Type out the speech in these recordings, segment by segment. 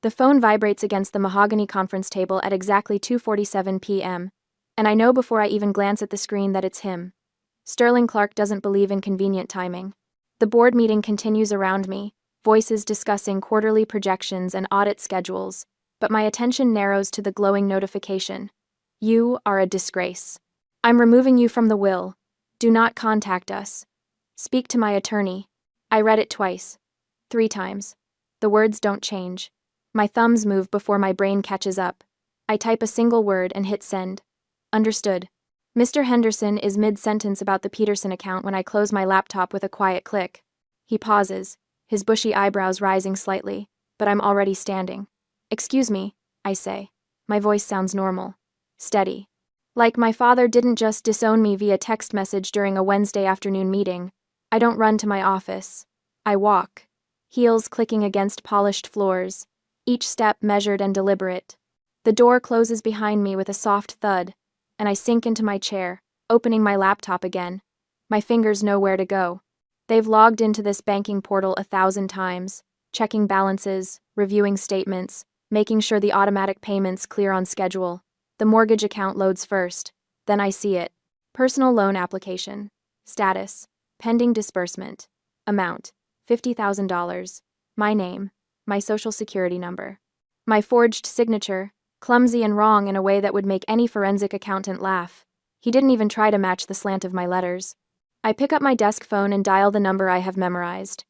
The phone vibrates against the mahogany conference table at exactly 2:47 p.m., and I know before I even glance at the screen that it's him. Sterling Clark doesn't believe in convenient timing. The board meeting continues around me, voices discussing quarterly projections and audit schedules, but my attention narrows to the glowing notification. You are a disgrace. I'm removing you from the will. Do not contact us. Speak to my attorney. I read it twice. 3 times. The words don't change. My thumbs move before my brain catches up. I type a single word and hit send. Understood. Mr. Henderson is mid-sentence about the Peterson account when I close my laptop with a quiet click. He pauses, his bushy eyebrows rising slightly, but I'm already standing. Excuse me, I say. My voice sounds normal. Steady. Like my father didn't just disown me via text message during a Wednesday afternoon meeting. I don't run to my office. I walk. Heels clicking against polished floors, each step measured and deliberate. The door closes behind me with a soft thud, and I sink into my chair, opening my laptop again. My fingers know where to go. They've logged into this banking portal 1,000 times, checking balances, reviewing statements, making sure the automatic payments clear on schedule. The mortgage account loads first, then I see it. Personal loan application. Status. Pending disbursement. Amount. $50,000. My name. My social security number. My forged signature, clumsy and wrong in a way that would make any forensic accountant laugh. He didn't even try to match the slant of my letters. I pick up my desk phone and dial the number I have memorized.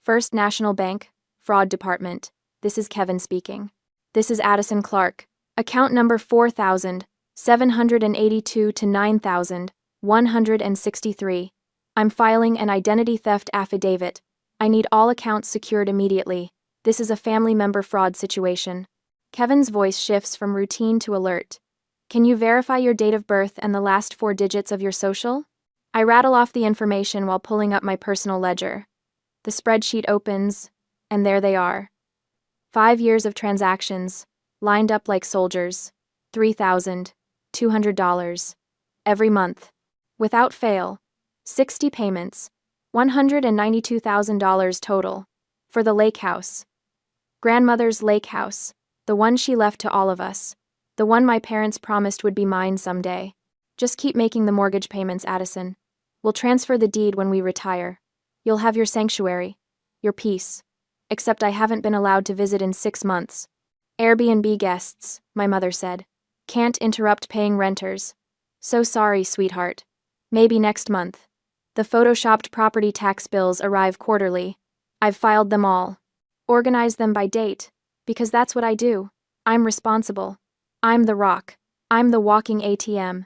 First National Bank, Fraud Department. This is Kevin speaking. This is Addison Clark. Account number 4,782 to 9,163. I'm filing an identity theft affidavit. I need all accounts secured immediately. This is a family member fraud situation. Kevin's voice shifts from routine to alert. Can you verify your date of birth and the last 4 digits of your social? I rattle off the information while pulling up my personal ledger. The spreadsheet opens, and there they are. 5 years of transactions, lined up like soldiers. $3,200. Every month. Without fail. 60 payments. $192,000 total. For the lake house. Grandmother's lake house. The one she left to all of us. The one my parents promised would be mine someday. Just keep making the mortgage payments, Addison. We'll transfer the deed when we retire. You'll have your sanctuary. Your peace. Except I haven't been allowed to visit in 6 months. Airbnb guests, my mother said. Can't interrupt paying renters. So sorry, sweetheart. Maybe next month. The photoshopped property tax bills arrive quarterly. I've filed them all. Organize them by date, because that's what I do. I'm responsible. I'm the rock. I'm the walking ATM.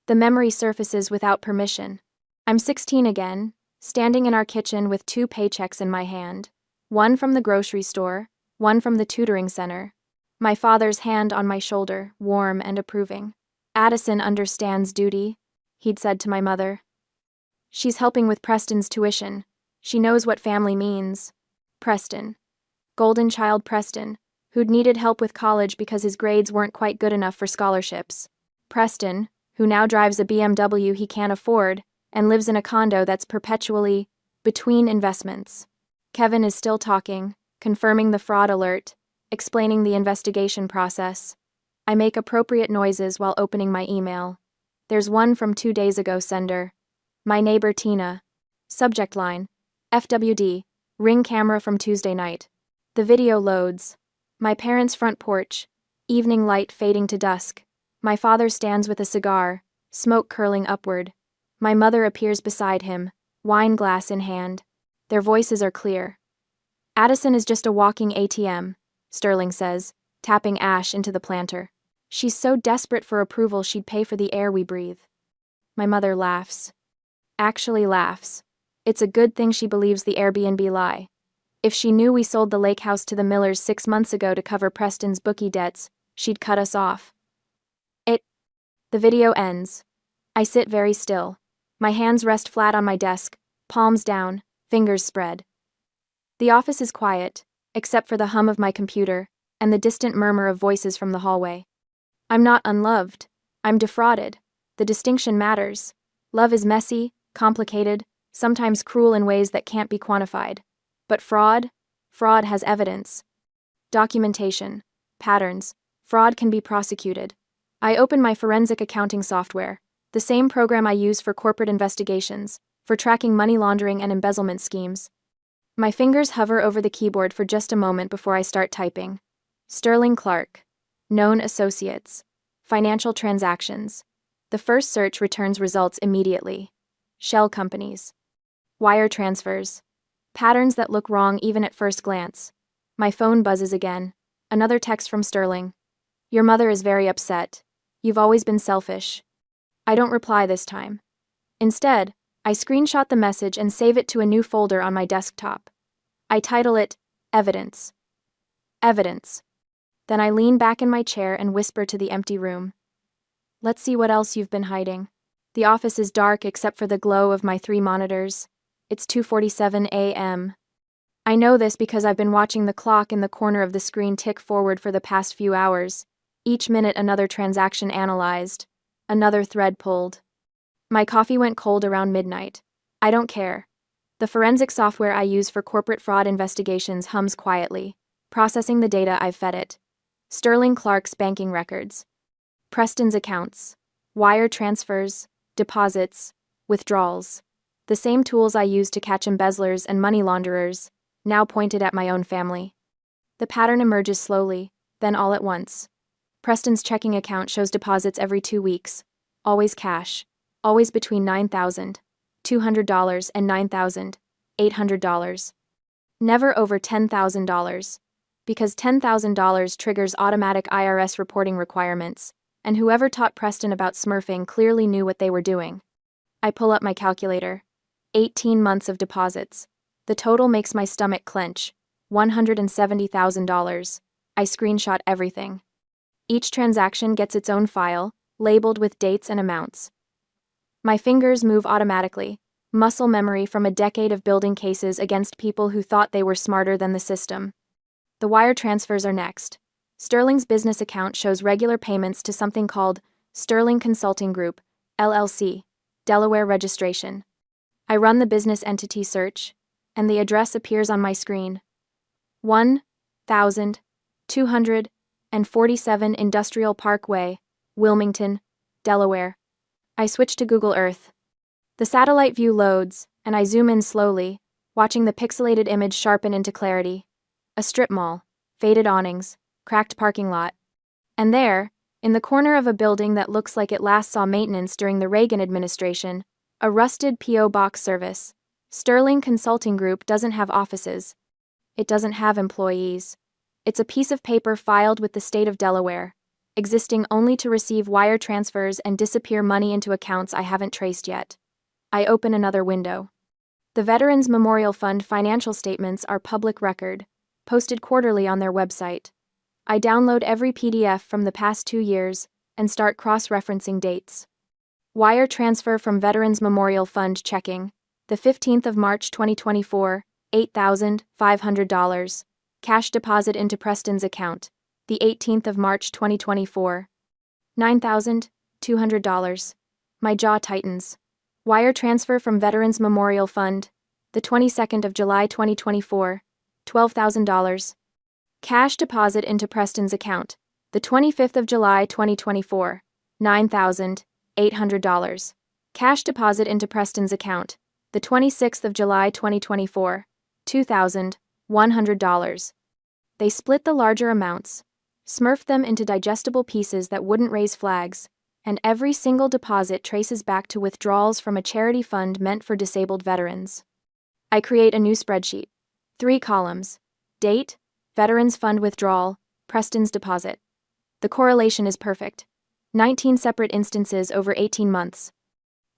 The memory surfaces without permission. I'm 16 again, standing in our kitchen with 2 paychecks in my hand. One from the grocery store, one from the tutoring center. My father's hand on my shoulder, warm and approving. Addison understands duty, he'd said to my mother. She's helping with Preston's tuition. She knows what family means. Preston. Golden child Preston, who'd needed help with college because his grades weren't quite good enough for scholarships. Preston, who now drives a BMW he can't afford and lives in a condo that's perpetually between investments. Kevin is still talking, confirming the fraud alert, explaining the investigation process. I make appropriate noises while opening my email. There's one from 2 days ago, sender. My neighbor Tina. Subject line. FWD. Ring camera from Tuesday night. The video loads. My parents' front porch. Evening light fading to dusk. My father stands with a cigar, smoke curling upward. My mother appears beside him, wine glass in hand. Their voices are clear. Addison is just a walking ATM, Sterling says, tapping ash into the planter. She's so desperate for approval she'd pay for the air we breathe. My mother laughs. Actually laughs. It's a good thing she believes the Airbnb lie. If she knew we sold the lake house to the Millers 6 months ago to cover Preston's bookie debts, she'd cut us off. The video ends. I sit very still. My hands rest flat on my desk, palms down, fingers spread. The office is quiet, except for the hum of my computer and the distant murmur of voices from the hallway. I'm not unloved. I'm defrauded. The distinction matters. Love is messy, complicated, sometimes cruel in ways that can't be quantified. But fraud has evidence. Documentation. Patterns. Fraud can be prosecuted. I open my forensic accounting software, the same program I use for corporate investigations, for tracking money laundering and embezzlement schemes. My fingers hover over the keyboard for just a moment before I start typing. Sterling Clark. Known associates. Financial transactions. The first search returns results immediately. Shell companies. Wire transfers. Patterns that look wrong even at first glance. My phone buzzes again. Another text from Sterling. Your mother is very upset. You've always been selfish. I don't reply this time. Instead, I screenshot the message and save it to a new folder on my desktop. I title it, Evidence. Evidence. Then I lean back in my chair and whisper to the empty room. Let's see what else you've been hiding. The office is dark except for the glow of my 3 monitors. It's 2:47 a.m. I know this because I've been watching the clock in the corner of the screen tick forward for the past few hours. Each minute another transaction analyzed. Another thread pulled. My coffee went cold around midnight. I don't care. The forensic software I use for corporate fraud investigations hums quietly, processing the data I've fed it. Sterling Clark's banking records. Preston's accounts. Wire transfers, deposits, withdrawals. The same tools I use to catch embezzlers and money launderers, now pointed at my own family. The pattern emerges slowly, then all at once. Preston's checking account shows deposits every 2 weeks, always cash, always between $9,200 and $9,800. Never over $10,000, because $10,000 triggers automatic IRS reporting requirements, and whoever taught Preston about smurfing clearly knew what they were doing. I pull up my calculator. 18 months of deposits. The total makes my stomach clench. $170,000. I screenshot everything. Each transaction gets its own file, labeled with dates and amounts. My fingers move automatically, muscle memory from a decade of building cases against people who thought they were smarter than the system. The wire transfers are next. Sterling's business account shows regular payments to something called Sterling Consulting Group, LLC, Delaware registration. I run the business entity search, and the address appears on my screen. 1247 Industrial Parkway, Wilmington, Delaware. I switch to Google Earth. The satellite view loads, and I zoom in slowly, watching the pixelated image sharpen into clarity. A strip mall, faded awnings, cracked parking lot. And there, in the corner of a building that looks like it last saw maintenance during the Reagan administration, a rusted P.O. box service. Sterling Consulting Group doesn't have offices. It doesn't have employees. It's a piece of paper filed with the state of Delaware, existing only to receive wire transfers and disappear money into accounts I haven't traced yet. I open another window. The Veterans Memorial Fund financial statements are public record, posted quarterly on their website. I download every PDF from the past 2 years and start cross-referencing dates. Wire transfer from Veterans Memorial Fund checking, the 15th of March 2024, $8,500. Cash deposit into Preston's account, the 18th of March 2024, $9,200. My jaw tightens. Wire transfer from Veterans Memorial Fund, the 22nd of July 2024, $12,000. Cash deposit into Preston's account, the 25th of July 2024, $9,800. Cash deposit into Preston's account, the 26th of July 2024, $2,100. They split the larger amounts, smurfed them into digestible pieces that wouldn't raise flags, and every single deposit traces back to withdrawals from a charity fund meant for disabled veterans. I create a new spreadsheet. 3 columns. Date, Veterans Fund withdrawal, Preston's deposit. The correlation is perfect. 19 separate instances over 18 months.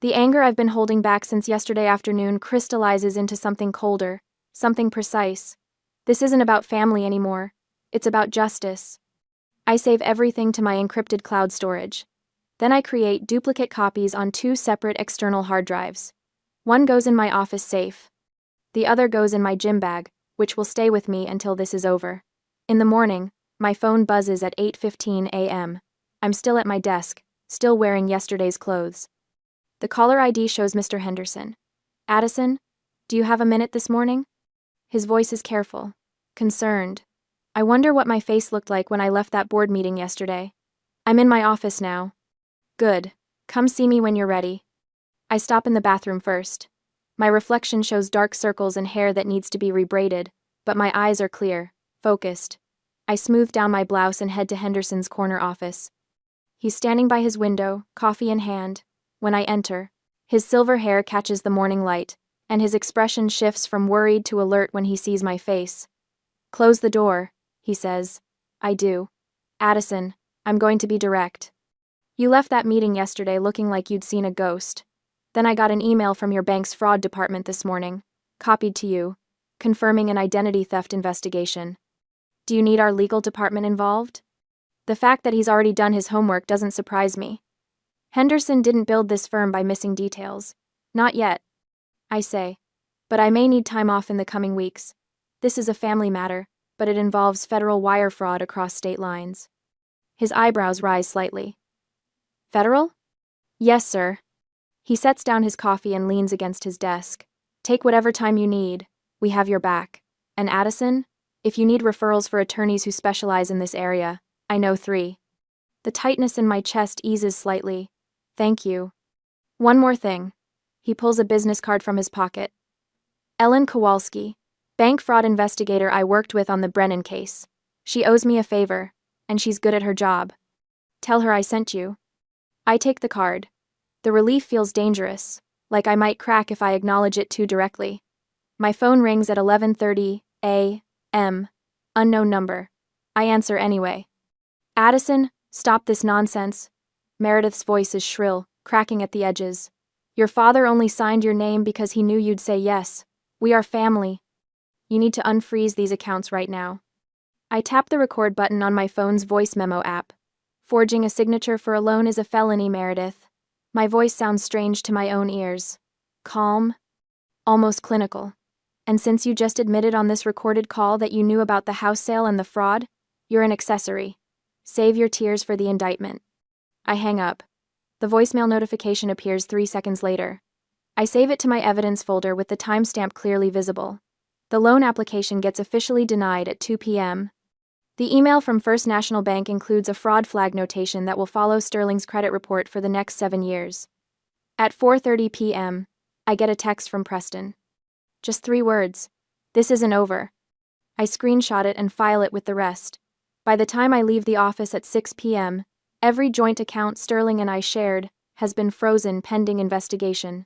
The anger I've been holding back since yesterday afternoon crystallizes into something colder, something precise. This isn't about family anymore. It's about justice. I save everything to my encrypted cloud storage. Then I create duplicate copies on 2 separate external hard drives. One goes in my office safe. The other goes in my gym bag, which will stay with me until this is over. In the morning, my phone buzzes at 8:15 a.m. I'm still at my desk, still wearing yesterday's clothes. The caller ID shows Mr. Henderson. Addison, do you have a minute this morning? His voice is careful, concerned. I wonder what my face looked like when I left that board meeting yesterday. I'm in my office now. Good. Come see me when you're ready. I stop in the bathroom first. My reflection shows dark circles and hair that needs to be rebraided, but my eyes are clear, focused. I smooth down my blouse and head to Henderson's corner office. He's standing by his window, coffee in hand. When I enter, his silver hair catches the morning light, and his expression shifts from worried to alert when he sees my face. Close the door, he says. I do. Addison, I'm going to be direct. You left that meeting yesterday looking like you'd seen a ghost. Then I got an email from your bank's fraud department this morning, copied to you, confirming an identity theft investigation. Do you need our legal department involved? The fact that he's already done his homework doesn't surprise me. Henderson didn't build this firm by missing details. Not yet, I say. But I may need time off in the coming weeks. This is a family matter, but it involves federal wire fraud across state lines. His eyebrows rise slightly. Federal? Yes, sir. He sets down his coffee and leans against his desk. Take whatever time you need. We have your back. And Addison, if you need referrals for attorneys who specialize in this area, I know 3. The tightness in my chest eases slightly. Thank you. One more thing. He pulls a business card from his pocket. Ellen Kowalski, bank fraud investigator I worked with on the Brennan case. She owes me a favor, and she's good at her job. Tell her I sent you. I take the card. The relief feels dangerous, like I might crack if I acknowledge it too directly. My phone rings at 11:30 a.m. Unknown number. I answer anyway. Addison, stop this nonsense. Meredith's voice is shrill, cracking at the edges. Your father only signed your name because he knew you'd say yes. We are family. You need to unfreeze these accounts right now. I tap the record button on my phone's voice memo app. Forging a signature for a loan is a felony, Meredith. My voice sounds strange to my own ears. Calm. Almost clinical. And since you just admitted on this recorded call that you knew about the house sale and the fraud, you're an accessory. Save your tears for the indictment. I hang up. The voicemail notification appears 3 seconds later. I save it to my evidence folder with the timestamp clearly visible. The loan application gets officially denied at 2 p.m. The email from First National Bank includes a fraud flag notation that will follow Sterling's credit report for the next 7 years. At 4:30 p.m., I get a text from Preston. Just 3 words. This isn't over. I screenshot it and file it with the rest. By the time I leave the office at 6 p.m., every joint account Sterling and I shared has been frozen pending investigation.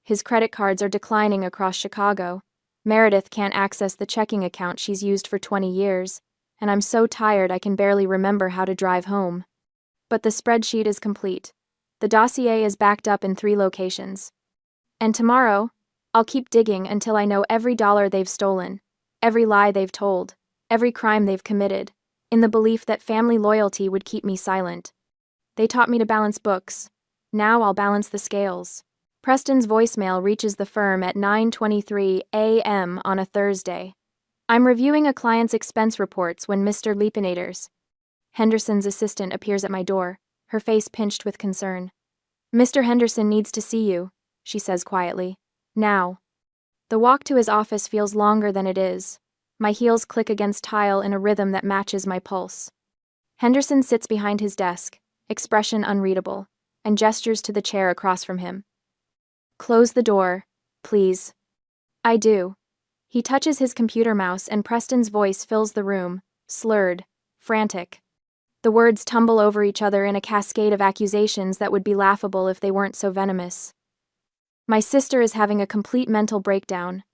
His credit cards are declining across Chicago. Meredith can't access the checking account she's used for 20 years. And I'm so tired I can barely remember how to drive home. But the spreadsheet is complete. The dossier is backed up in 3 locations. And tomorrow, I'll keep digging until I know every dollar they've stolen, every lie they've told, every crime they've committed, in the belief that family loyalty would keep me silent. They taught me to balance books. Now I'll balance the scales. Preston's voicemail reaches the firm at 9:23 a.m. on a Thursday. I'm reviewing a client's expense reports when Mr. Leapinators, Henderson's assistant, appears at my door, her face pinched with concern. Mr. Henderson needs to see you, she says quietly. Now. The walk to his office feels longer than it is. My heels click against tile in a rhythm that matches my pulse. Henderson sits behind his desk, expression unreadable, and gestures to the chair across from him. Close the door, please. I do. He touches his computer mouse and Preston's voice fills the room, slurred, frantic. The words tumble over each other in a cascade of accusations that would be laughable if they weren't so venomous. My sister is having a complete mental breakdown.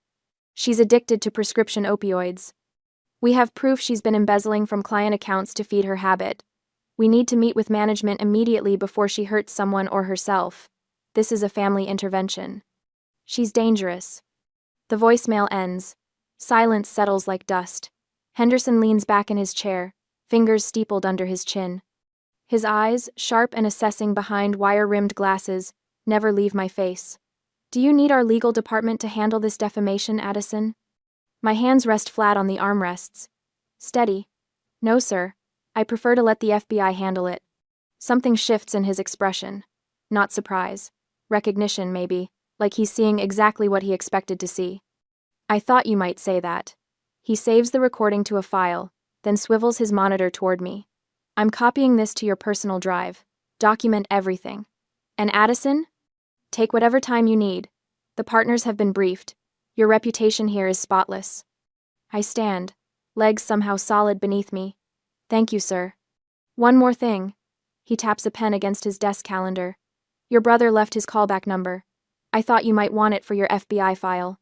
She's addicted to prescription opioids. We have proof she's been embezzling from client accounts to feed her habit. We need to meet with management immediately before she hurts someone or herself. This is a family intervention. She's dangerous. The voicemail ends. Silence settles like dust. Henderson leans back in his chair, fingers steepled under his chin. His eyes, sharp and assessing behind wire-rimmed glasses, never leave my face. Do you need our legal department to handle this defamation, Addison? My hands rest flat on the armrests. Steady. No, sir. I prefer to let the FBI handle it. Something shifts in his expression. Not surprise. Recognition, maybe, like he's seeing exactly what he expected to see. I thought you might say that. He saves the recording to a file, then swivels his monitor toward me. I'm copying this to your personal drive. Document everything. And Addison? Take whatever time you need. The partners have been briefed. Your reputation here is spotless. I stand, legs somehow solid beneath me. Thank you, sir. One more thing. He taps a pen against his desk calendar. Your brother left his callback number. I thought you might want it for your FBI file.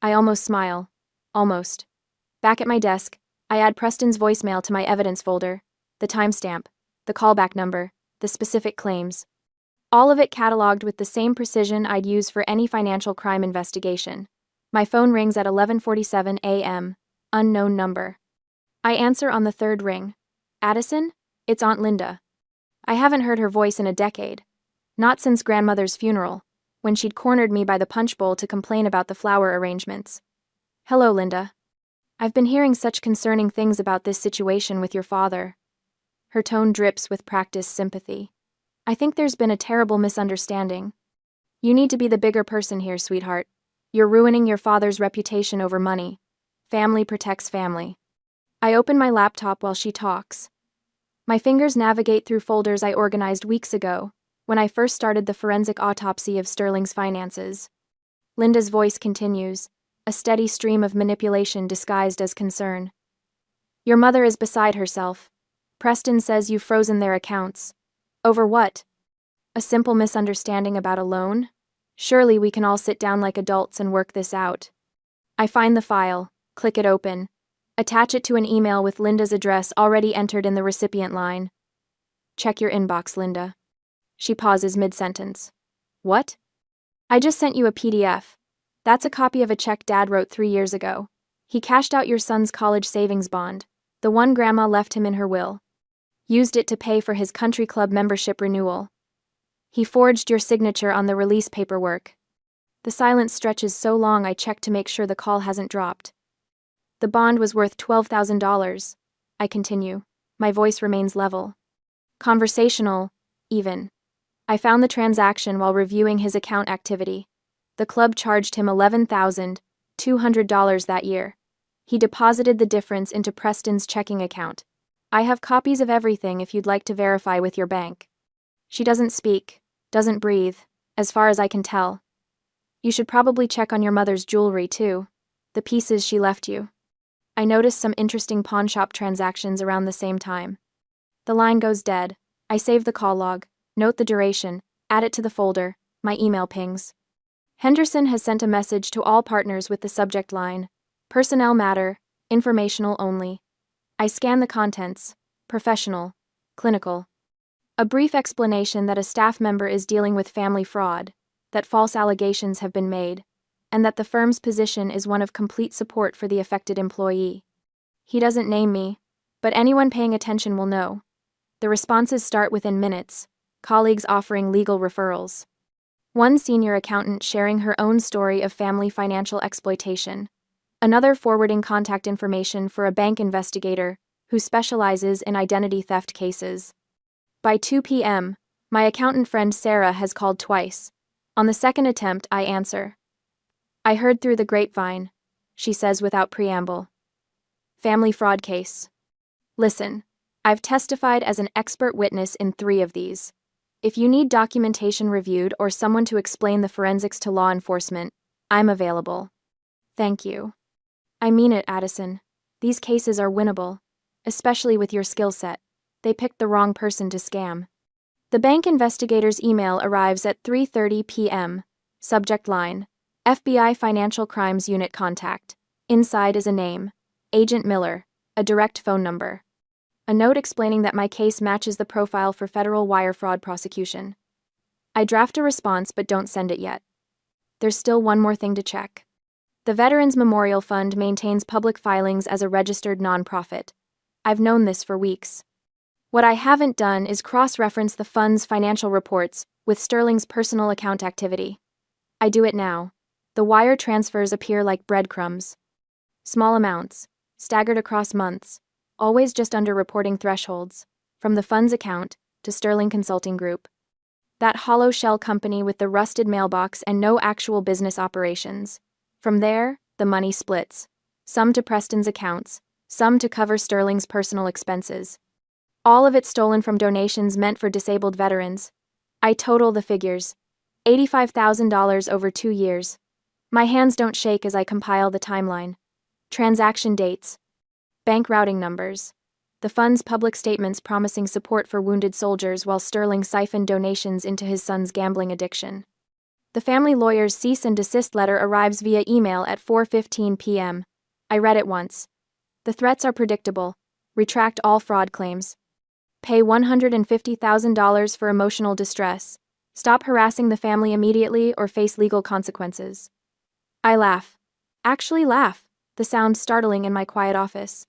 I almost smile. Almost. Back at my desk, I add Preston's voicemail to my evidence folder, the timestamp, the callback number, the specific claims. All of it cataloged with the same precision I'd use for any financial crime investigation. My phone rings at 11:47 a.m., unknown number. I answer on the third ring. Addison? It's Aunt Linda. I haven't heard her voice in a decade. Not since grandmother's funeral, when she'd cornered me by the punch bowl to complain about the flower arrangements. Hello, Linda. I've been hearing such concerning things about this situation with your father. Her tone drips with practiced sympathy. I think there's been a terrible misunderstanding. You need to be the bigger person here, sweetheart. You're ruining your father's reputation over money. Family protects family. I open my laptop while she talks. My fingers navigate through folders I organized weeks ago, when I first started the forensic autopsy of Sterling's finances. Linda's voice continues, a steady stream of manipulation disguised as concern. Your mother is beside herself. Preston says you've frozen their accounts. Over what? A simple misunderstanding about a loan? Surely we can all sit down like adults and work this out. I find the file, click it open, attach it to an email with Linda's address already entered in the recipient line. Check your inbox, Linda. She pauses mid-sentence. What? I just sent you a PDF. That's a copy of a check Dad wrote 3 years ago. He cashed out your son's college savings bond, the one Grandma left him in her will. Used it to pay for his country club membership renewal. He forged your signature on the release paperwork. The silence stretches so long I check to make sure the call hasn't dropped. The bond was worth $12,000. I continue. My voice remains level. Conversational, even. I found the transaction while reviewing his account activity. The club charged him $11,200 that year. He deposited the difference into Preston's checking account. I have copies of everything if you'd like to verify with your bank. She doesn't speak, doesn't breathe, as far as I can tell. You should probably check on your mother's jewelry too, the pieces she left you. I noticed some interesting pawnshop transactions around the same time. The line goes dead. I save the call log, note the duration, add it to the folder, my email pings. Henderson has sent a message to all partners with the subject line, personnel matter, informational only. I scan the contents, professional, clinical. A brief explanation that a staff member is dealing with family fraud, that false allegations have been made, and that the firm's position is one of complete support for the affected employee. He doesn't name me, but anyone paying attention will know. The responses start within minutes, colleagues offering legal referrals. One senior accountant sharing her own story of family financial exploitation. Another forwarding contact information for a bank investigator who specializes in identity theft cases. By 2 p.m., my accountant friend Sarah has called twice. On the second attempt, I answer. I heard through the grapevine, she says without preamble. Family fraud case. Listen, I've testified as an expert witness in 3 of these. If you need documentation reviewed or someone to explain the forensics to law enforcement, I'm available. Thank you. I mean it, Addison. These cases are winnable, especially with your skill set. They picked the wrong person to scam. The bank investigator's email arrives at 3:30 p.m. Subject line, FBI Financial Crimes Unit contact. Inside is a name, Agent Miller, a direct phone number. A note explaining that my case matches the profile for federal wire fraud prosecution. I draft a response but don't send it yet. There's still one more thing to check. The Veterans Memorial Fund maintains public filings as a registered nonprofit. I've known this for weeks. What I haven't done is cross-reference the fund's financial reports with Sterling's personal account activity. I do it now. The wire transfers appear like breadcrumbs. Small amounts, staggered across months, always just under reporting thresholds, from the fund's account to Sterling Consulting Group. That hollow shell company with the rusted mailbox and no actual business operations. From there, the money splits, some to Preston's accounts, some to cover Sterling's personal expenses. All of it stolen from donations meant for disabled veterans. I total the figures: $85,000 over 2 years. My hands don't shake as I compile the timeline. Transaction dates, bank routing numbers, the fund's public statements promising support for wounded soldiers while Sterling siphoned donations into his son's gambling addiction. The family lawyer's cease and desist letter arrives via email at 4:15 p.m. I read it once. The threats are predictable. Retract all fraud claims. Pay $150,000 for emotional distress. Stop harassing the family immediately or face legal consequences. I laugh. Actually laugh, the sound startling in my quiet office.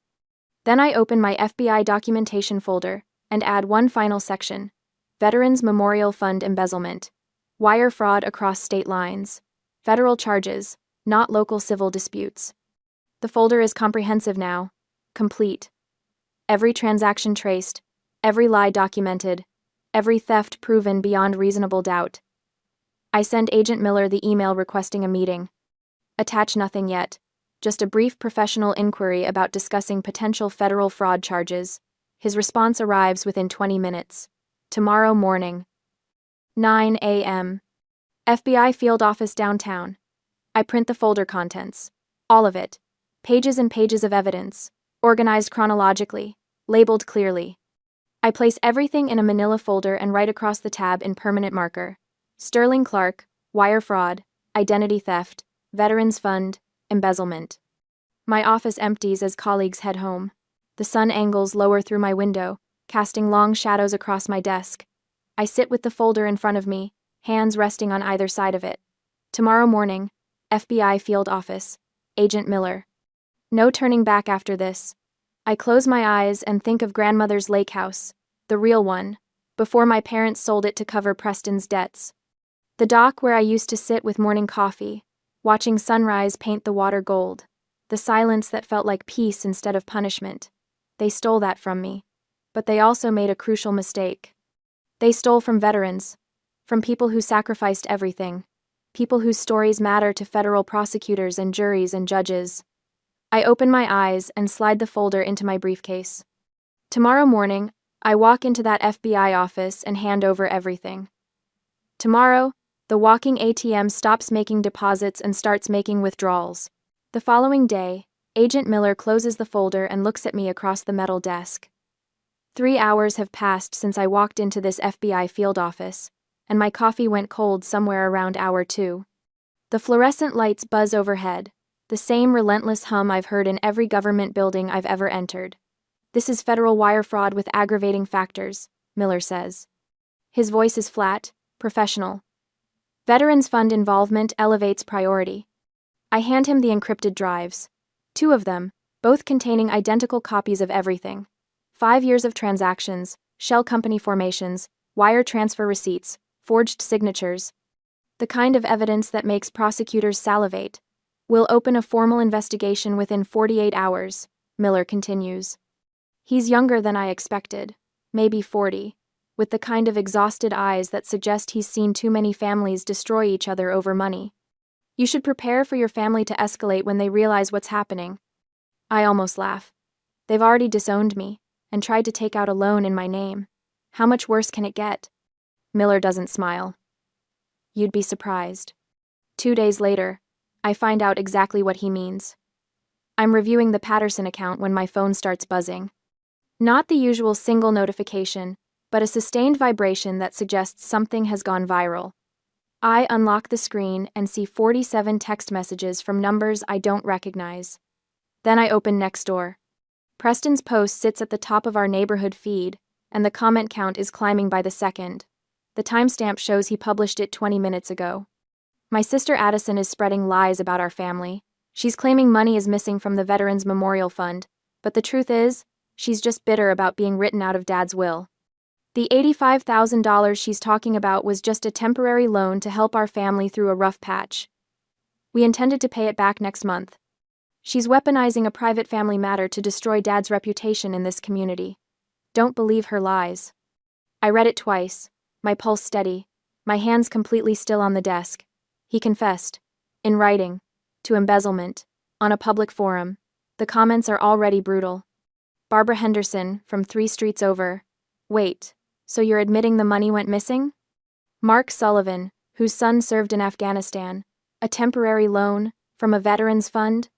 Then I open my FBI documentation folder and add one final section: Veterans Memorial Fund embezzlement. Wire fraud across state lines. Federal charges, not local civil disputes. The folder is comprehensive now. Complete. Every transaction traced. Every lie documented. Every theft proven beyond reasonable doubt. I send Agent Miller the email requesting a meeting. Attach nothing yet. Just a brief professional inquiry about discussing potential federal fraud charges. His response arrives within 20 minutes. Tomorrow morning. 9 a.m. FBI field office downtown. I print the folder contents. All of it. Pages and pages of evidence. Organized chronologically. Labeled clearly. I place everything in a manila folder and write across the tab in permanent marker: Sterling Clark, wire fraud, identity theft, Veterans Fund, embezzlement. My office empties as colleagues head home. The sun angles lower through my window, casting long shadows across my desk. I sit with the folder in front of me, hands resting on either side of it. Tomorrow morning, FBI field office, Agent Miller. No turning back after this. I close my eyes and think of grandmother's lake house, the real one, before my parents sold it to cover Preston's debts. The dock where I used to sit with morning coffee, watching sunrise paint the water gold. The silence that felt like peace instead of punishment. They stole that from me. But they also made a crucial mistake. They stole from veterans. From people who sacrificed everything. People whose stories matter to federal prosecutors and juries and judges. I open my eyes and slide the folder into my briefcase. Tomorrow morning, I walk into that FBI office and hand over everything. Tomorrow, the walking ATM stops making deposits and starts making withdrawals. The following day, Agent Miller closes the folder and looks at me across the metal desk. 3 hours have passed since I walked into this FBI field office, and my coffee went cold somewhere around hour 2. The fluorescent lights buzz overhead, the same relentless hum I've heard in every government building I've ever entered. This is federal wire fraud with aggravating factors, Miller says. His voice is flat, professional. Veterans Fund involvement elevates priority. I hand him the encrypted drives. 2 of them, both containing identical copies of everything. 5 years of transactions, shell company formations, wire transfer receipts, forged signatures. The kind of evidence that makes prosecutors salivate. We'll open a formal investigation within 48 hours, Miller continues. He's younger than I expected, maybe 40, with the kind of exhausted eyes that suggest he's seen too many families destroy each other over money. You should prepare for your family to escalate when they realize what's happening. I almost laugh. They've already disowned me and tried to take out a loan in my name. How much worse can it get? Miller doesn't smile. You'd be surprised. 2 days later, I find out exactly what he means. I'm reviewing the Patterson account when my phone starts buzzing. Not the usual single notification, but a sustained vibration that suggests something has gone viral. I unlock the screen and see 47 text messages from numbers I don't recognize. Then I open Nextdoor. Preston's post sits at the top of our neighborhood feed, and the comment count is climbing by the second. The timestamp shows he published it 20 minutes ago. My sister Addison is spreading lies about our family. She's claiming money is missing from the Veterans Memorial Fund, but the truth is, she's just bitter about being written out of Dad's will. The $85,000 she's talking about was just a temporary loan to help our family through a rough patch. We intended to pay it back next month. She's weaponizing a private family matter to destroy Dad's reputation in this community. Don't believe her lies. I read it twice, my pulse steady, my hands completely still on the desk. He confessed, in writing, to embezzlement, on a public forum. The comments are already brutal. Barbara Henderson, from 3 streets over. Wait, so you're admitting the money went missing? Mark Sullivan, whose son served in Afghanistan. A temporary loan, from a veterans fund?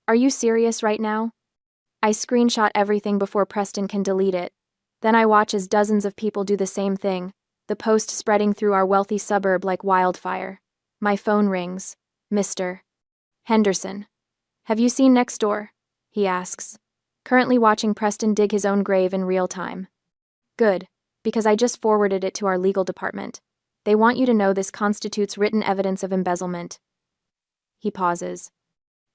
Are you serious right now? I screenshot everything before Preston can delete it. Then I watch as dozens of people do the same thing, the post spreading through our wealthy suburb like wildfire. My phone rings. Mr. Henderson. Have you seen next door? He asks. Currently watching Preston dig his own grave in real time. Good, because I just forwarded it to our legal department. They want you to know this constitutes written evidence of embezzlement. He pauses.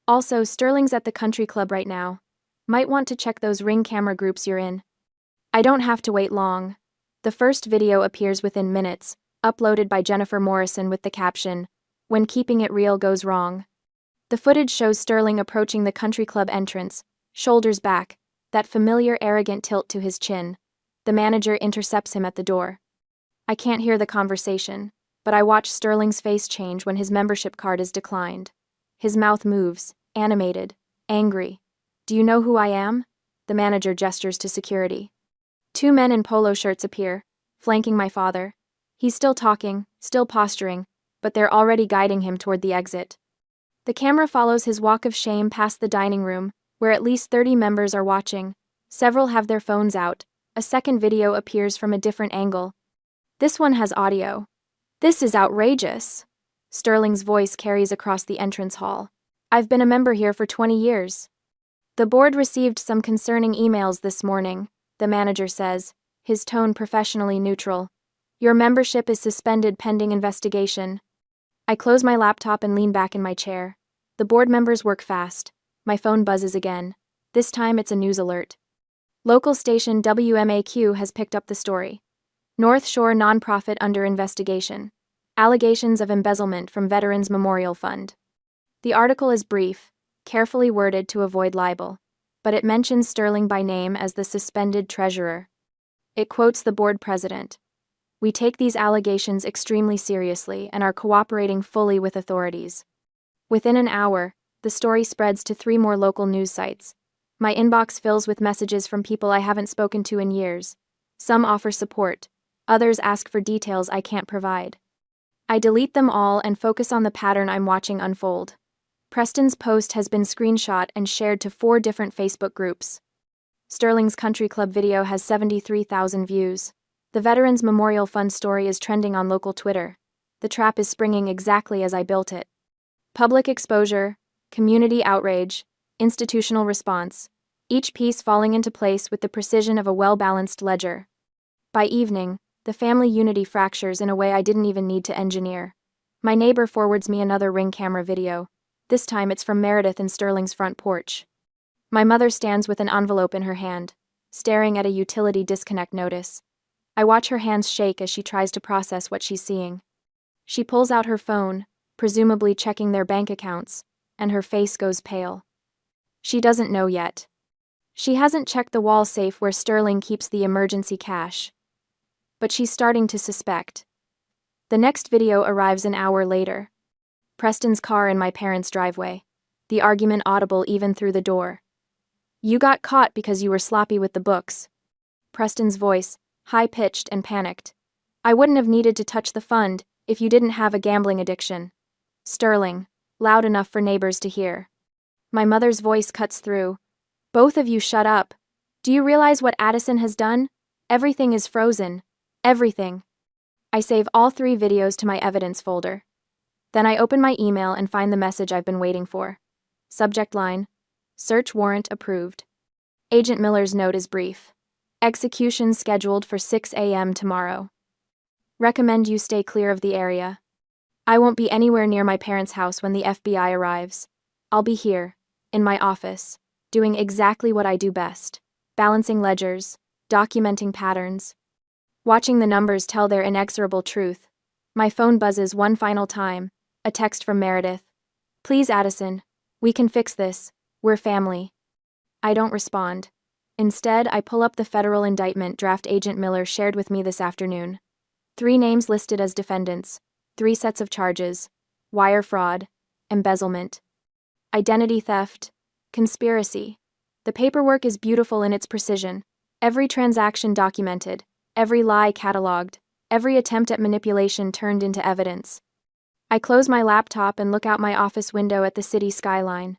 Also, Sterling's at the country club right now. Might want to check those Ring camera groups you're in. I don't have to wait long. The first video appears within minutes, uploaded by Jennifer Morrison with the caption, "When keeping it real goes wrong." The footage shows Sterling approaching the country club entrance, shoulders back, that familiar arrogant tilt to his chin. The manager intercepts him at the door. I can't hear the conversation, but I watch Sterling's face change when his membership card is declined. His mouth moves, animated, angry. "Do you know who I am?" The manager gestures to security. 2 men in polo shirts appear, flanking my father. He's still talking, still posturing, but they're already guiding him toward the exit. The camera follows his walk of shame past the dining room, where at least 30 members are watching. Several have their phones out. A second video appears from a different angle. This one has audio. "This is outrageous." Sterling's voice carries across the entrance hall. "I've been a member here for 20 years. The board received some concerning emails this morning," the manager says, his tone professionally neutral. "Your membership is suspended pending investigation." I close my laptop and lean back in my chair. The board members work fast. My phone buzzes again. This time it's a news alert. Local station WMAQ has picked up the story. North Shore nonprofit under investigation. Allegations of embezzlement from Veterans Memorial Fund. The article is brief, carefully worded to avoid libel, but it mentions Sterling by name as the suspended treasurer. It quotes the board president. "We take these allegations extremely seriously and are cooperating fully with authorities." Within an hour, the story spreads to 3 more local news sites. My inbox fills with messages from people I haven't spoken to in years. Some offer support, others ask for details I can't provide. I delete them all and focus on the pattern I'm watching unfold. Preston's post has been screenshot and shared to 4 different Facebook groups. Sterling's country club video has 73,000 views. The Veterans Memorial Fund story is trending on local Twitter. The trap is springing exactly as I built it. Public exposure, community outrage, institutional response, each piece falling into place with the precision of a well-balanced ledger. By evening, the family unity fractures in a way I didn't even need to engineer. My neighbor forwards me another Ring camera video. This time it's from Meredith in Sterling's front porch. My mother stands with an envelope in her hand, staring at a utility disconnect notice. I watch her hands shake as she tries to process what she's seeing. She pulls out her phone, presumably checking their bank accounts, and her face goes pale. She doesn't know yet. She hasn't checked the wall safe where Sterling keeps the emergency cash. But she's starting to suspect. The next video arrives an hour later. Preston's car in my parents' driveway. The argument audible even through the door. "You got caught because you were sloppy with the books." Preston's voice, high-pitched and panicked. "I wouldn't have needed to touch the fund if you didn't have a gambling addiction." Sterling, loud enough for neighbors to hear. My mother's voice cuts through. "Both of you shut up. Do you realize what Addison has done? Everything is frozen. Everything." I save all 3 videos to my evidence folder. Then I open my email and find the message I've been waiting for. Subject line: Search warrant approved. Agent Miller's note is brief. Execution scheduled for 6 a.m. tomorrow. Recommend you stay clear of the area. I won't be anywhere near my parents' house when the FBI arrives. I'll be here, in my office, doing exactly what I do best: balancing ledgers, documenting patterns, watching the numbers tell their inexorable truth. My phone buzzes one final time, a text from Meredith. "Please, Addison, we can fix this. We're family." I don't respond. Instead, I pull up the federal indictment draft Agent Miller shared with me this afternoon. 3 names listed as defendants, 3 sets of charges: wire fraud, embezzlement, identity theft, conspiracy. The paperwork is beautiful in its precision. Every transaction documented, every lie cataloged, every attempt at manipulation turned into evidence. I close my laptop and look out my office window at the city skyline.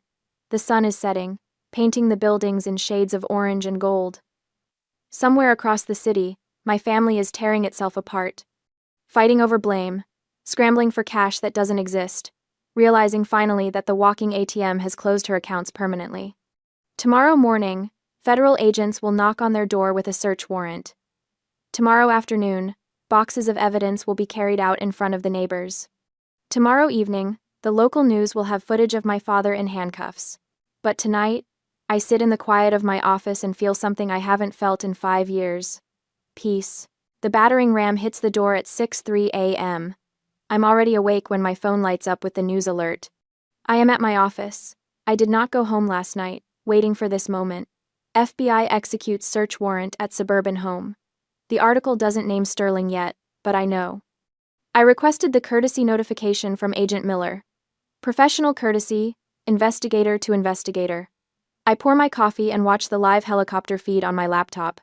The sun is setting, painting the buildings in shades of orange and gold. Somewhere across the city, my family is tearing itself apart. Fighting over blame, scrambling for cash that doesn't exist, realizing finally that the walking ATM has closed her accounts permanently. Tomorrow morning, federal agents will knock on their door with a search warrant. Tomorrow afternoon, boxes of evidence will be carried out in front of the neighbors. Tomorrow evening, the local news will have footage of my father in handcuffs. But tonight, I sit in the quiet of my office and feel something I haven't felt in 5 years. Peace. The battering ram hits the door at 6:03 a.m. I'm already awake when my phone lights up with the news alert. I am at my office. I did not go home last night, waiting for this moment. FBI executes search warrant at suburban home. The article doesn't name Sterling yet, but I know. I requested the courtesy notification from Agent Miller. Professional courtesy, investigator to investigator. I pour my coffee and watch the live helicopter feed on my laptop.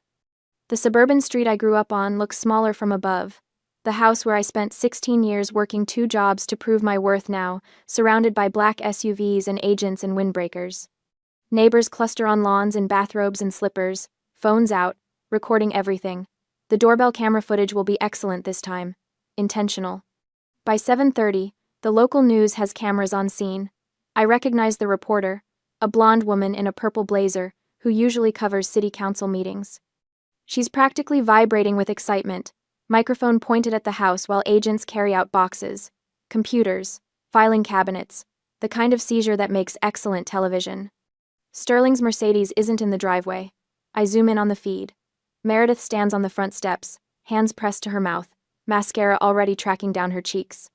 The suburban street I grew up on looks smaller from above. The house where I spent 16 years working 2 jobs to prove my worth now, surrounded by black SUVs and agents and windbreakers. Neighbors cluster on lawns in bathrobes and slippers, phones out, recording everything. The doorbell camera footage will be excellent this time. Intentional. By 7:30, the local news has cameras on scene. I recognize the reporter, a blonde woman in a purple blazer, who usually covers city council meetings. She's practically vibrating with excitement, microphone pointed at the house while agents carry out boxes, computers, filing cabinets, the kind of seizure that makes excellent television. Sterling's Mercedes isn't in the driveway. I zoom in on the feed. Meredith stands on the front steps, hands pressed to her mouth, mascara already tracking down her cheeks.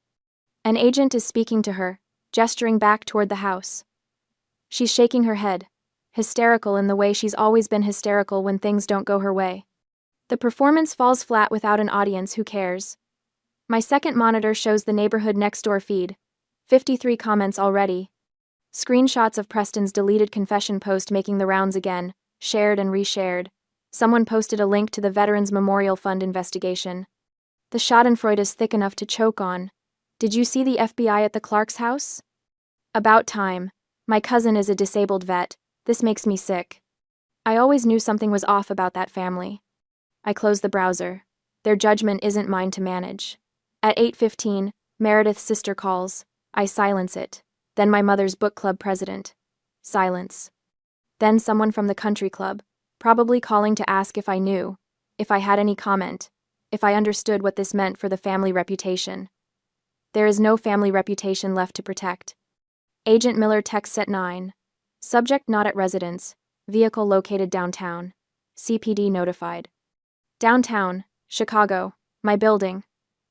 An agent is speaking to her, gesturing back toward the house. She's shaking her head, hysterical in the way she's always been hysterical when things don't go her way. The performance falls flat without an audience who cares. My second monitor shows the neighborhood next door feed. 53 comments already. Screenshots of Preston's deleted confession post making the rounds again, shared and reshared. Someone posted a link to the Veterans Memorial Fund investigation. The schadenfreude is thick enough to choke on. Did you see the FBI at the Clark's house? About time. My cousin is a disabled vet. This makes me sick. I always knew something was off about that family. I close the browser. Their judgment isn't mine to manage. At 8:15, Meredith's sister calls. I silence it. Then my mother's book club president. Silence. Then someone from the country club, probably calling to ask if I knew, if I had any comment, if I understood what this meant for the family reputation. There is no family reputation left to protect. Agent Miller texts at 9. Subject not at residence. Vehicle located downtown. CPD notified. Downtown, Chicago, my building.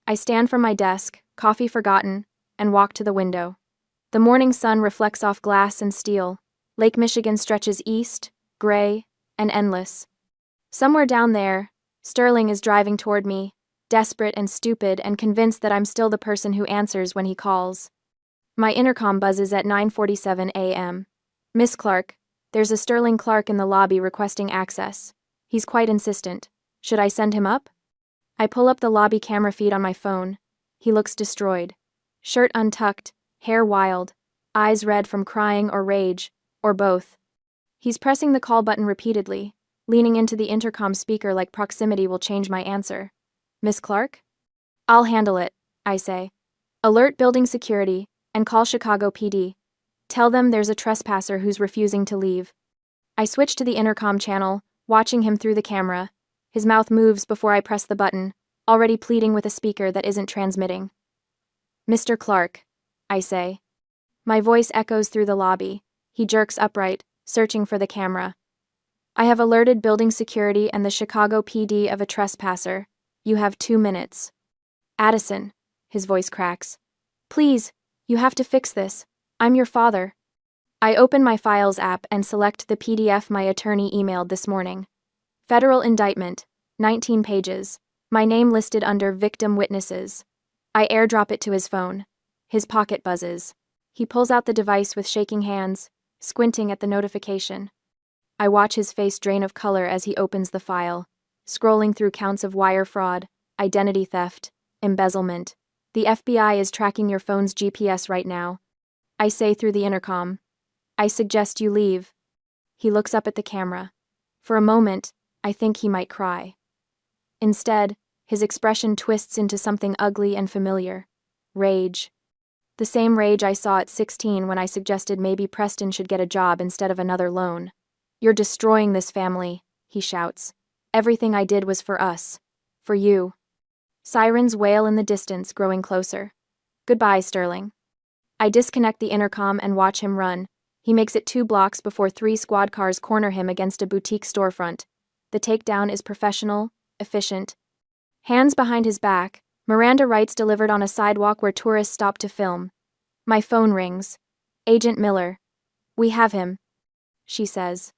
I stand from my desk, coffee forgotten, and walk to the window. The morning sun reflects off glass and steel. Lake Michigan stretches east, gray, and endless. Somewhere down there, Sterling is driving toward me, desperate and stupid and convinced that I'm still the person who answers when he calls. My intercom buzzes at 9:47 a.m. Miss Clark, there's a Sterling Clark in the lobby requesting access. He's quite insistent. Should I send him up? I pull up the lobby camera feed on my phone. He looks destroyed. Shirt untucked, hair wild, eyes red from crying or rage, or both. He's pressing the call button repeatedly, leaning into the intercom speaker like proximity will change my answer. Miss Clark? I'll handle it, I say. Alert building security, and call Chicago PD. Tell them there's a trespasser who's refusing to leave. I switch to the intercom channel, watching him through the camera. His mouth moves before I press the button, already pleading with a speaker that isn't transmitting. Mr. Clark, I say. My voice echoes through the lobby. He jerks upright, searching for the camera. I have alerted building security and the Chicago PD of a trespasser. You have 2 minutes. Addison, his voice cracks. Please, you have to fix this. I'm your father. I open my Files app and select the PDF my attorney emailed this morning. Federal indictment, 19 pages. My name listed under victim witnesses. I airdrop it to his phone. His pocket buzzes. He pulls out the device with shaking hands, squinting at the notification. I watch his face drain of color as he opens the file, scrolling through counts of wire fraud, identity theft, embezzlement. The FBI is tracking your phone's GPS right now. I say through the intercom. I suggest you leave. He looks up at the camera. For a moment, I think he might cry. Instead, his expression twists into something ugly and familiar. Rage. The same rage I saw at 16 when I suggested maybe Preston should get a job instead of another loan. You're destroying this family, he shouts. Everything I did was for us. For you. Sirens wail in the distance, growing closer. Goodbye, Sterling. I disconnect the intercom and watch him run. He makes it 2 blocks before 3 squad cars corner him against a boutique storefront. The takedown is professional, efficient. Hands behind his back, Miranda writes delivered on a sidewalk where tourists stop to film. My phone rings. Agent Miller. We have him, she says.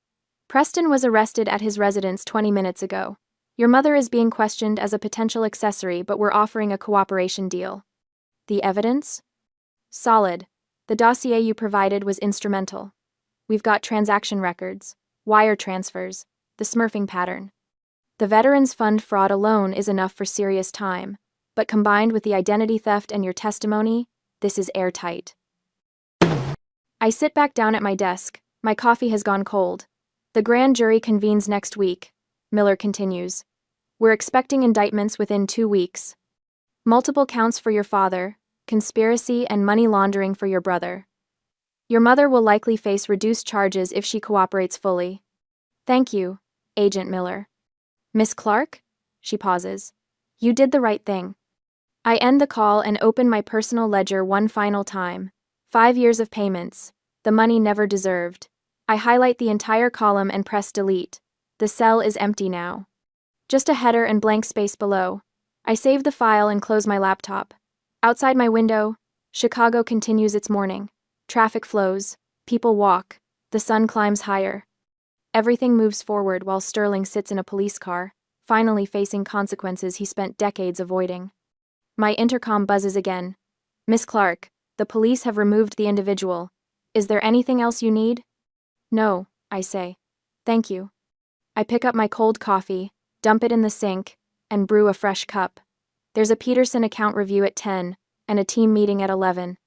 Preston was arrested at his residence 20 minutes ago. Your mother is being questioned as a potential accessory, but we're offering a cooperation deal. The evidence? Solid. The dossier you provided was instrumental. We've got transaction records, wire transfers, the smurfing pattern. The Veterans Fund fraud alone is enough for serious time, but combined with the identity theft and your testimony, this is airtight. I sit back down at my desk. My coffee has gone cold. The grand jury convenes next week, Miller continues. We're expecting indictments within 2 weeks. Multiple counts for your father, conspiracy and money laundering for your brother. Your mother will likely face reduced charges if she cooperates fully. Thank you, Agent Miller. Miss Clark? She pauses. You did the right thing. I end the call and open my personal ledger one final time. 5 years of payments. The money never deserved. I highlight the entire column and press delete. The cell is empty now. Just a header and blank space below. I save the file and close my laptop. Outside my window, Chicago continues its morning. Traffic flows. People walk. The sun climbs higher. Everything moves forward while Sterling sits in a police car, finally facing consequences he spent decades avoiding. My intercom buzzes again. Miss Clark, the police have removed the individual. Is there anything else you need? No, I say. Thank you. I pick up my cold coffee, dump it in the sink, and brew a fresh cup. There's a Peterson account review at 10, and a team meeting at 11.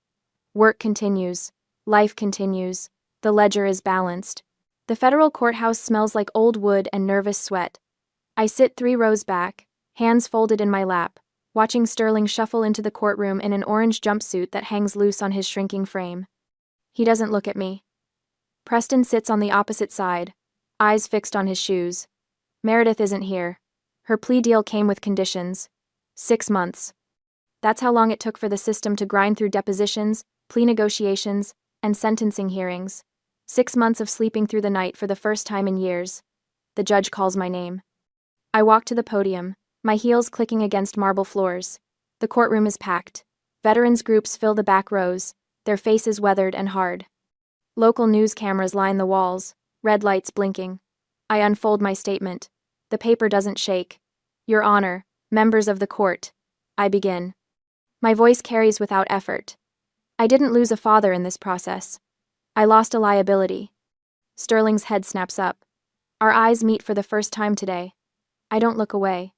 Work continues. Life continues. The ledger is balanced. The federal courthouse smells like old wood and nervous sweat. I sit 3 rows back, hands folded in my lap, watching Sterling shuffle into the courtroom in an orange jumpsuit that hangs loose on his shrinking frame. He doesn't look at me. Preston sits on the opposite side, eyes fixed on his shoes. Meredith isn't here. Her plea deal came with conditions. 6 months. That's how long it took for the system to grind through depositions, plea negotiations, and sentencing hearings. 6 months of sleeping through the night for the first time in years. The judge calls my name. I walk to the podium, my heels clicking against marble floors. The courtroom is packed. Veterans groups fill the back rows, their faces weathered and hard. Local news cameras line the walls, red lights blinking. I unfold my statement. The paper doesn't shake. Your Honor, members of the court. I begin. My voice carries without effort. I didn't lose a father in this process. I lost a liability. Sterling's head snaps up. Our eyes meet for the first time today. I don't look away.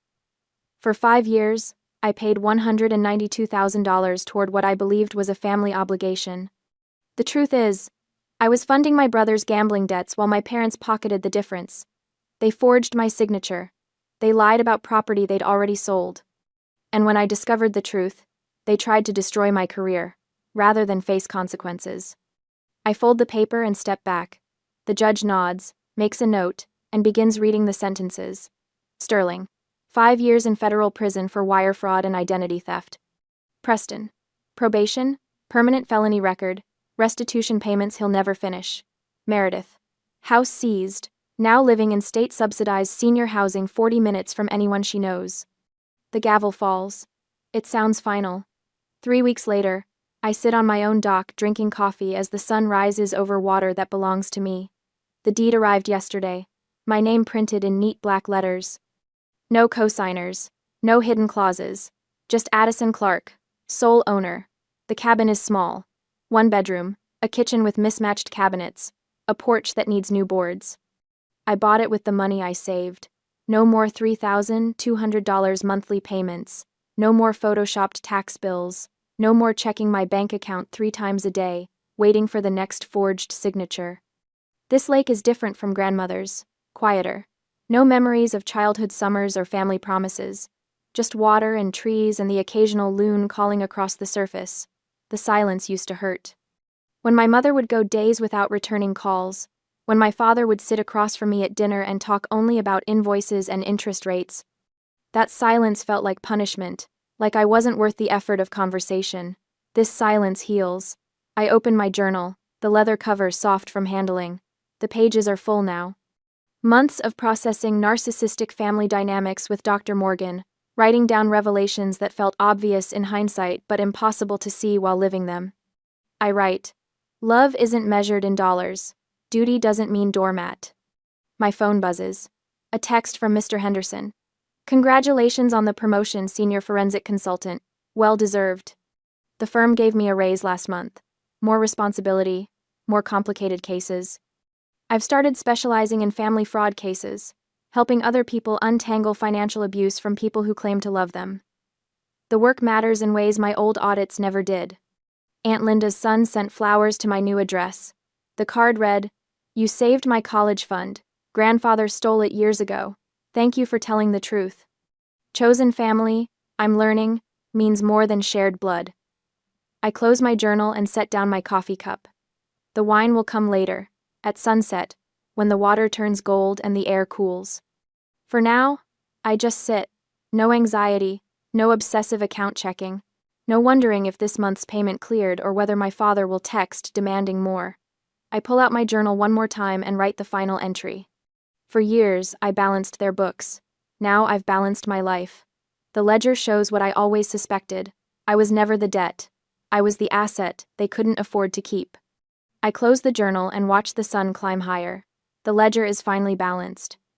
For 5 years, I paid $192,000 toward what I believed was a family obligation. The truth is, I was funding my brother's gambling debts while my parents pocketed the difference. They forged my signature. They lied about property they'd already sold. And when I discovered the truth, they tried to destroy my career, rather than face consequences. I fold the paper and step back. The judge nods, makes a note, and begins reading the sentences. Sterling, 5 years in federal prison for wire fraud and identity theft. Preston, probation, permanent felony record, restitution payments he'll never finish. Meredith, house seized, now living in state-subsidized senior housing 40 minutes from anyone she knows. The gavel falls. It sounds final. 3 weeks later, I sit on my own dock drinking coffee as the sun rises over water that belongs to me. The deed arrived yesterday, my name printed in neat black letters. No co-signers, no hidden clauses, just Addison Clark, sole owner. The cabin is small. 1 bedroom, a kitchen with mismatched cabinets, a porch that needs new boards. I bought it with the money I saved. No more $3,200 monthly payments. No more photoshopped tax bills. No more checking my bank account 3 times a day, waiting for the next forged signature. This lake is different from grandmother's, quieter. No memories of childhood summers or family promises. Just water and trees and the occasional loon calling across the surface. The silence used to hurt. When my mother would go days without returning calls, when my father would sit across from me at dinner and talk only about invoices and interest rates, that silence felt like punishment, like I wasn't worth the effort of conversation. This silence heals. I open my journal, the leather cover soft from handling. The pages are full now. Months of processing narcissistic family dynamics with Dr. Morgan, writing down revelations that felt obvious in hindsight but impossible to see while living them. I write, "Love isn't measured in dollars. Duty doesn't mean doormat." My phone buzzes. A text from Mr. Henderson. "Congratulations on the promotion, senior forensic consultant. Well deserved. The firm gave me a raise last month. More responsibility, more complicated cases. I've started specializing in family fraud cases, helping other people untangle financial abuse from people who claim to love them. The work matters in ways my old audits never did." Aunt Linda's son sent flowers to my new address. The card read, "You saved my college fund. Grandfather stole it years ago. Thank you for telling the truth." Chosen family, I'm learning, means more than shared blood. I close my journal and set down my coffee cup. The wine will come later, at sunset, when the water turns gold and the air cools. For now, I just sit. No anxiety, no obsessive account checking, no wondering if this month's payment cleared or whether my father will text demanding more. I pull out my journal one more time and write the final entry. For years, I balanced their books. Now I've balanced my life. The ledger shows what I always suspected. I was never the debt. I was the asset they couldn't afford to keep. I close the journal and watch the sun climb higher. The ledger is finally balanced.